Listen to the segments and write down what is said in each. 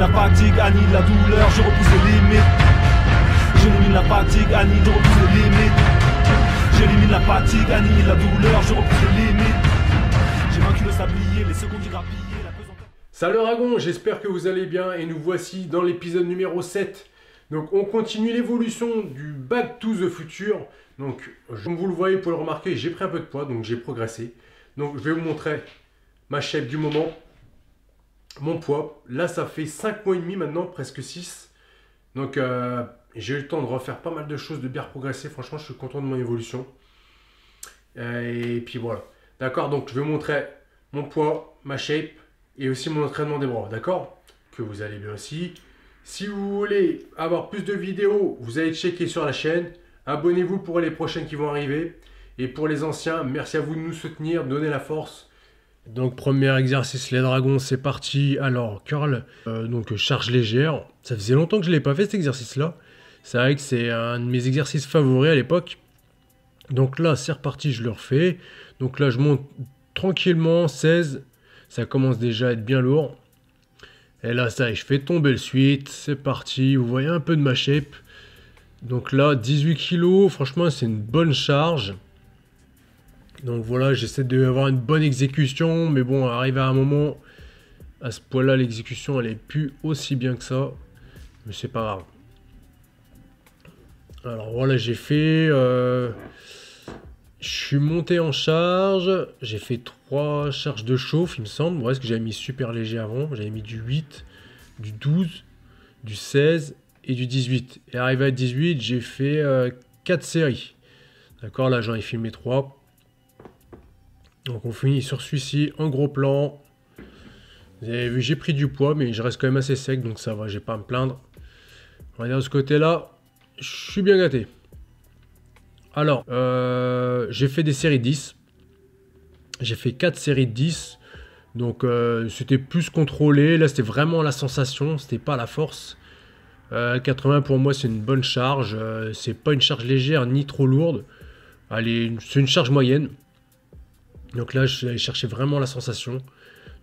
la fatigue, annihile la douleur, je repousse les limites. J'élimine la fatigue, annihile, je repousse les limites. J'élimine la fatigue, annihile la douleur, je repousse les limites. J'ai vaincu le sablier, les secondes grappillées, la pesanteur. Salut Dragon, j'espère que vous allez bien et nous voici dans l'épisode numéro 7. Donc on continue l'évolution du Back to the Future. Donc comme vous le voyez, pour le remarquer, j'ai pris un peu de poids, donc j'ai progressé. Donc je vais vous montrer ma shape du moment, mon poids. Là ça fait 5 mois et demi maintenant, presque 6. Donc j'ai eu le temps de refaire pas mal de choses, de bien progresser. Franchement je suis content de mon évolution. Et puis voilà. D'accord, donc je vais vous montrer mon poids, ma shape et aussi mon entraînement des bras. D'accord? Que vous allez bien aussi. Si vous voulez avoir plus de vidéos, vous allez checker sur la chaîne. Abonnez-vous pour les prochaines qui vont arriver. Et pour les anciens, merci à vous de nous soutenir, de donner la force. Donc premier exercice, les dragons, c'est parti. Alors, curl, donc charge légère. Ça faisait longtemps que je ne l'ai pas fait cet exercice-là. C'est vrai que c'est un de mes exercices favoris à l'époque. Donc là, c'est reparti, je le refais. Donc là, je monte tranquillement, 16. Ça commence déjà à être bien lourd. Et là, ça y est, je fais tomber le suite. C'est parti. Vous voyez un peu de ma shape. Donc là, 18 kg. Franchement, c'est une bonne charge. Donc voilà, j'essaie d'avoir une bonne exécution. Mais bon, arrivé à un moment, à ce poids-là, l'exécution, elle est plus aussi bien que ça. Mais c'est pas grave. Alors voilà, j'ai fait... je suis monté en charge. J'ai fait 3 charges de chauffe, il me semble. Ouais, parce que j'avais mis super léger avant. J'avais mis du 8, du 12, du 16 et du 18. Et arrivé à 18, j'ai fait 4 séries. D'accord, là j'en ai filmé 3. Donc on finit sur celui-ci en gros plan. Vous avez vu, j'ai pris du poids, mais je reste quand même assez sec, donc ça va, j'ai pas à me plaindre. On va dire de ce côté-là, je suis bien gâté. Alors, j'ai fait des séries 10. J'ai fait 4 séries de 10. Donc, c'était plus contrôlé. Là, c'était vraiment la sensation. C'était pas la force. 80 pour moi, c'est une bonne charge. C'est pas une charge légère ni trop lourde. C'est une charge moyenne. Donc là, je suis allé chercher vraiment la sensation.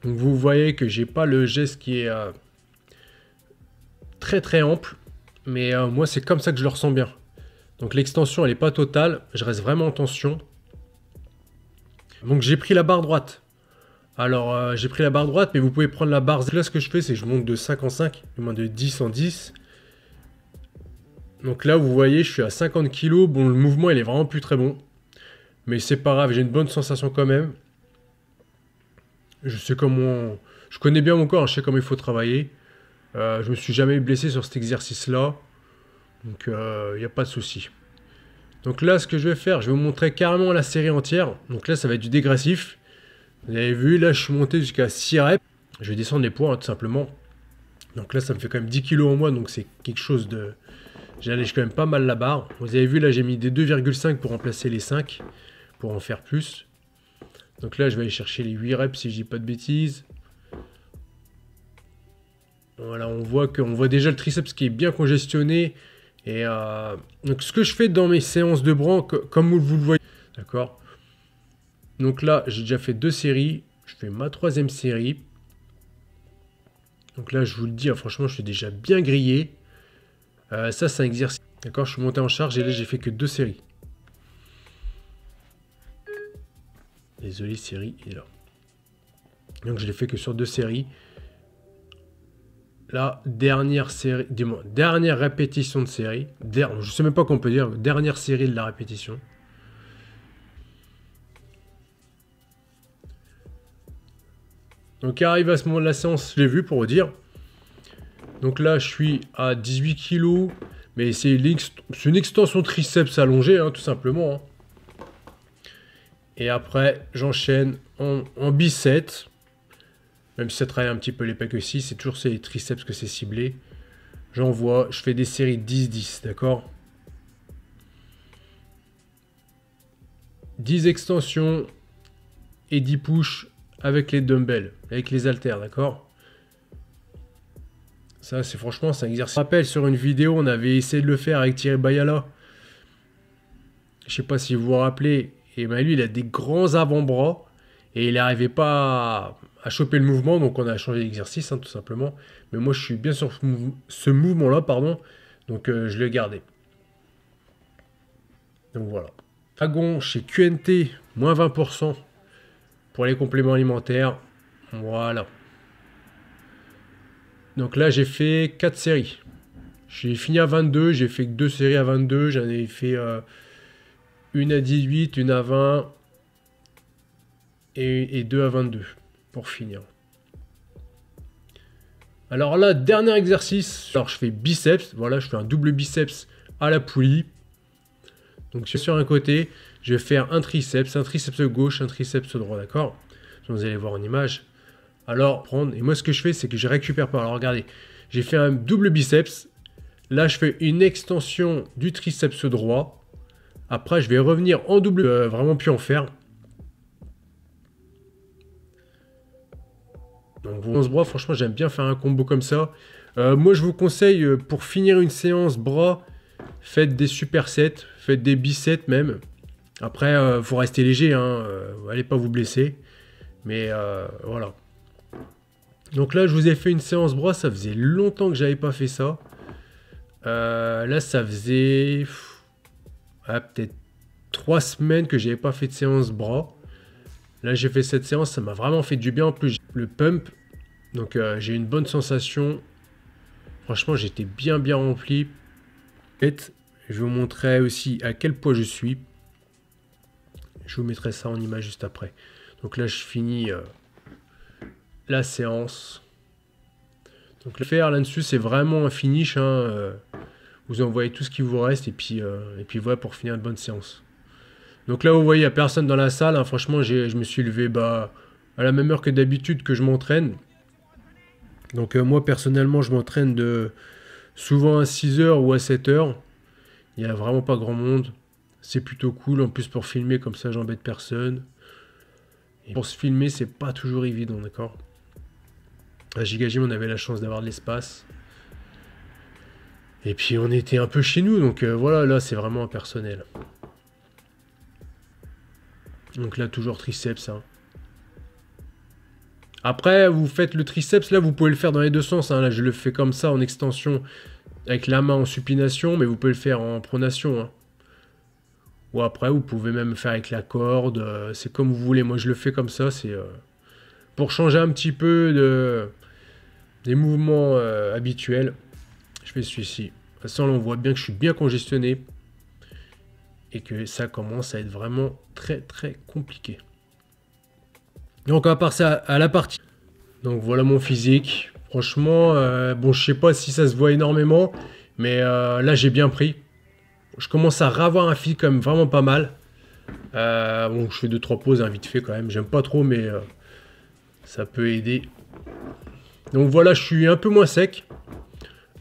Donc, vous voyez que j'ai pas le geste qui est très très ample. Mais moi, c'est comme ça que je le ressens bien. Donc l'extension, elle n'est pas totale. Je reste vraiment en tension. Donc j'ai pris la barre droite. Alors j'ai pris la barre droite, mais vous pouvez prendre la barre. Là, ce que je fais, c'est que je monte de 5 en 5, du moins de 10 en 10. Donc là, vous voyez, je suis à 50 kg. Bon, le mouvement, il est vraiment plus très bon. Mais c'est pas grave, j'ai une bonne sensation quand même. Je sais comment... Je connais bien mon corps, hein, je sais comment il faut travailler. Je me suis jamais blessé sur cet exercice-là. Donc, il n'y a pas de souci. Donc là, ce que je vais faire, je vais vous montrer carrément la série entière. Donc là, ça va être du dégressif. Vous avez vu, là, je suis monté jusqu'à 6 reps. Je vais descendre les poids, hein, tout simplement. Donc là, ça me fait quand même 10 kg en moins. Donc c'est quelque chose de... J'allège quand même pas mal la barre. Vous avez vu, là, j'ai mis des 2,5 pour remplacer les 5. Pour en faire plus. Donc là, je vais aller chercher les 8 reps, si je dis pas de bêtises. Voilà, on voit déjà le triceps qui est bien congestionné. Et donc ce que je fais dans mes séances de bras, comme vous le voyez, d'accord. Donc là, j'ai déjà fait 2 séries. Je fais ma 3e série. Donc là, je vous le dis, hein, franchement, je suis déjà bien grillé. Ça, c'est un exercice. D'accord, je suis monté en charge et là, j'ai fait que 2 séries. Désolé, série est là. Donc je l'ai fait que sur 2 séries. La dernière série, dis-moi, dernière répétition de série. Je sais même pas qu'on peut dire, dernière série de la répétition. Donc arrive à ce moment de la séance, je l'ai vu pour vous dire. Donc là, je suis à 18 kg. Mais c'est une extension triceps allongée, hein, tout simplement. Hein. Et après, j'enchaîne en biceps. Même si ça travaille un petit peu les pecs aussi, c'est toujours ces triceps que c'est ciblé. J'envoie, je fais des séries 10-10, d'accord? 10 extensions et 10 push avec les dumbbells, avec les haltères, d'accord? Ça, c'est franchement, c'est un exercice. Je me rappelle, sur une vidéo, on avait essayé de le faire avec Thierry Bayala. Je sais pas si vous vous rappelez. Et ben lui, il a des grands avant-bras. Et il n'arrivait pas à choper le mouvement, donc on a changé d'exercice, hein, tout simplement. Mais moi, je suis bien sur ce mouvement-là, pardon. Donc, je l'ai gardé. Donc, voilà. Dragon chez QNT, moins 20% pour les compléments alimentaires. Voilà. Donc là, j'ai fait 4 séries. J'ai fini à 22, j'ai fait que 2 séries à 22. J'en ai fait une à 18, une à 20 et 2 à 22 pour finir. Alors là, dernier exercice. Alors je fais biceps. Voilà, je fais un double biceps à la poulie. Donc sur un côté, je vais faire un triceps gauche, un triceps droit, d'accord? Vous allez voir en image. Alors, prendre, et moi ce que je fais, c'est que je récupère pas. Alors regardez, j'ai fait un double biceps. Là, je fais une extension du triceps droit. Après, je vais revenir en double, vraiment plus en faire. Donc, on se bras, franchement, j'aime bien faire un combo comme ça. Moi, je vous conseille, pour finir une séance bras, faites des supersets, faites des biceps même. Après, faut rester léger, hein, allez pas vous blesser. Mais voilà. Donc là, je vous ai fait une séance bras. Ça faisait longtemps que j'avais pas fait ça. Là, ça faisait peut-être 3 semaines que j'avais pas fait de séance bras. Là, j'ai fait cette séance. Ça m'a vraiment fait du bien. En plus, le pump. Donc, j'ai une bonne sensation. Franchement, j'étais bien rempli. Je vous montrerai aussi à quel poids je suis. Je vous mettrai ça en image juste après. Donc là, je finis la séance. Donc le faire là-dessus, c'est vraiment un finish. Hein, vous envoyez tout ce qui vous reste et puis voilà pour finir une bonne séance. Donc là, vous voyez, il n'y a personne dans la salle. Hein, franchement, je me suis levé à la même heure que d'habitude que je m'entraîne. Donc moi, personnellement, je m'entraîne souvent à 6 h ou à 7 h. Il n'y a vraiment pas grand monde. C'est plutôt cool. En plus, pour filmer, comme ça, j'embête personne. Et pour se filmer, c'est pas toujours évident, d'accord? À Gigagym, on avait la chance d'avoir de l'espace. Et puis, on était un peu chez nous. Donc voilà, là, c'est vraiment impersonnel. Donc là, toujours triceps. Hein. Après, vous faites le triceps. Là, vous pouvez le faire dans les deux sens. Hein. Là, je le fais comme ça, en extension, avec la main en supination. Mais vous pouvez le faire en pronation. Hein. Ou après, vous pouvez même le faire avec la corde. C'est comme vous voulez. Moi, je le fais comme ça. C'est pour changer un petit peu des mouvements habituels. Je fais celui-ci. De toute façon, là, on voit bien que je suis bien congestionné. Et que ça commence à être vraiment très compliqué. Donc, on va passer à la partie. Donc, voilà mon physique. Franchement, bon, je sais pas si ça se voit énormément. Mais là, j'ai bien pris. Je commence à revoir un fil quand même vraiment pas mal. Bon, je fais 2-3 pauses hein, vite fait quand même. J'aime pas trop, mais ça peut aider. Donc voilà, je suis un peu moins sec.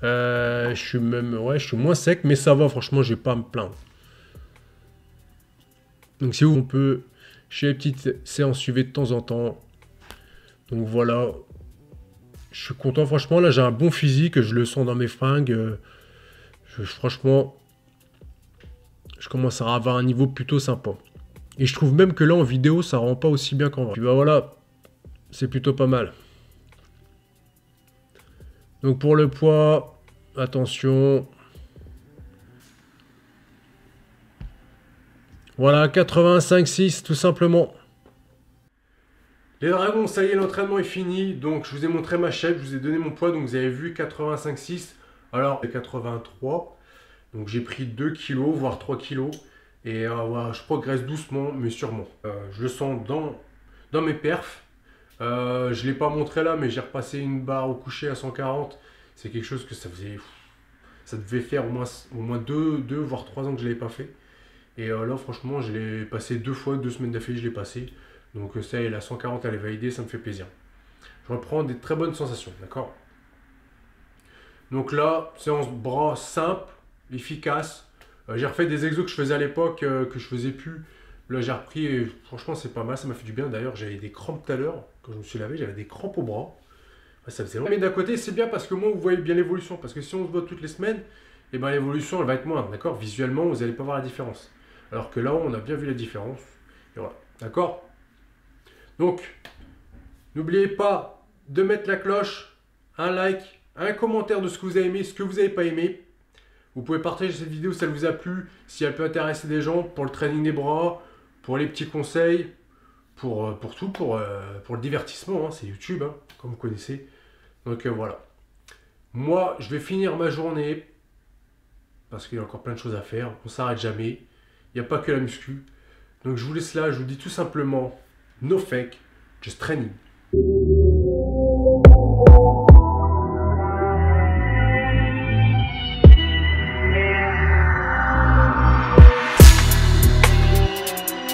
Je suis moins sec, mais ça va. Franchement, je vais pas à me plaindre. Donc c'est où on peut, chez les petites séances suivées de temps en temps. Donc voilà. Je suis content. Franchement, là, j'ai un bon physique. Je le sens dans mes fringues. Franchement... Je commence à avoir un niveau plutôt sympa. Et je trouve même que là, en vidéo, ça rend pas aussi bien qu'en vrai. Puis bah voilà, c'est plutôt pas mal. Donc pour le poids, attention. Voilà, 85,6 tout simplement. Les dragons, ça y est, l'entraînement est fini. Donc je vous ai montré ma shape, je vous ai donné mon poids. Donc vous avez vu 85,6. Alors 83. Donc j'ai pris 2 kg, voire 3 kg. Et voilà, je progresse doucement, mais sûrement. Je le sens dans mes perfs. Je ne l'ai pas montré là, mais j'ai repassé une barre au coucher à 140. C'est quelque chose que ça devait faire au moins 2 voire 3 ans que je ne l'avais pas fait. Et là, franchement, je l'ai passé 2 fois, 2 semaines d'affilée, je l'ai passé. Donc ça, et la 140, elle est validée, ça me fait plaisir. Je reprends des très bonnes sensations, d'accord? Donc là, séance bras simple. Efficace. J'ai refait des exos que je faisais à l'époque que je faisais plus. Là j'ai repris et franchement c'est pas mal, ça m'a fait du bien. D'ailleurs j'avais des crampes tout à l'heure quand je me suis lavé, j'avais des crampes au bras. Ça faisait longtemps. Mais d'un côté c'est bien parce que moi vous voyez bien l'évolution. Parce que si on se voit toutes les semaines, et ben l'évolution elle va être moindre, d'accord? Visuellement vous n'allez pas voir la différence. Alors que là on a bien vu la différence. Et voilà, d'accord? Donc, n'oubliez pas de mettre la cloche, un like, un commentaire de ce que vous avez aimé, ce que vous n'avez pas aimé. Vous pouvez partager cette vidéo si elle vous a plu, si elle peut intéresser des gens pour le training des bras, pour les petits conseils, pour tout, pour le divertissement. Hein, c'est YouTube, hein, comme vous connaissez. Donc voilà. Moi, je vais finir ma journée parce qu'il y a encore plein de choses à faire. On ne s'arrête jamais. Il n'y a pas que la muscu. Donc je vous laisse là. Je vous dis tout simplement, no fake, just training.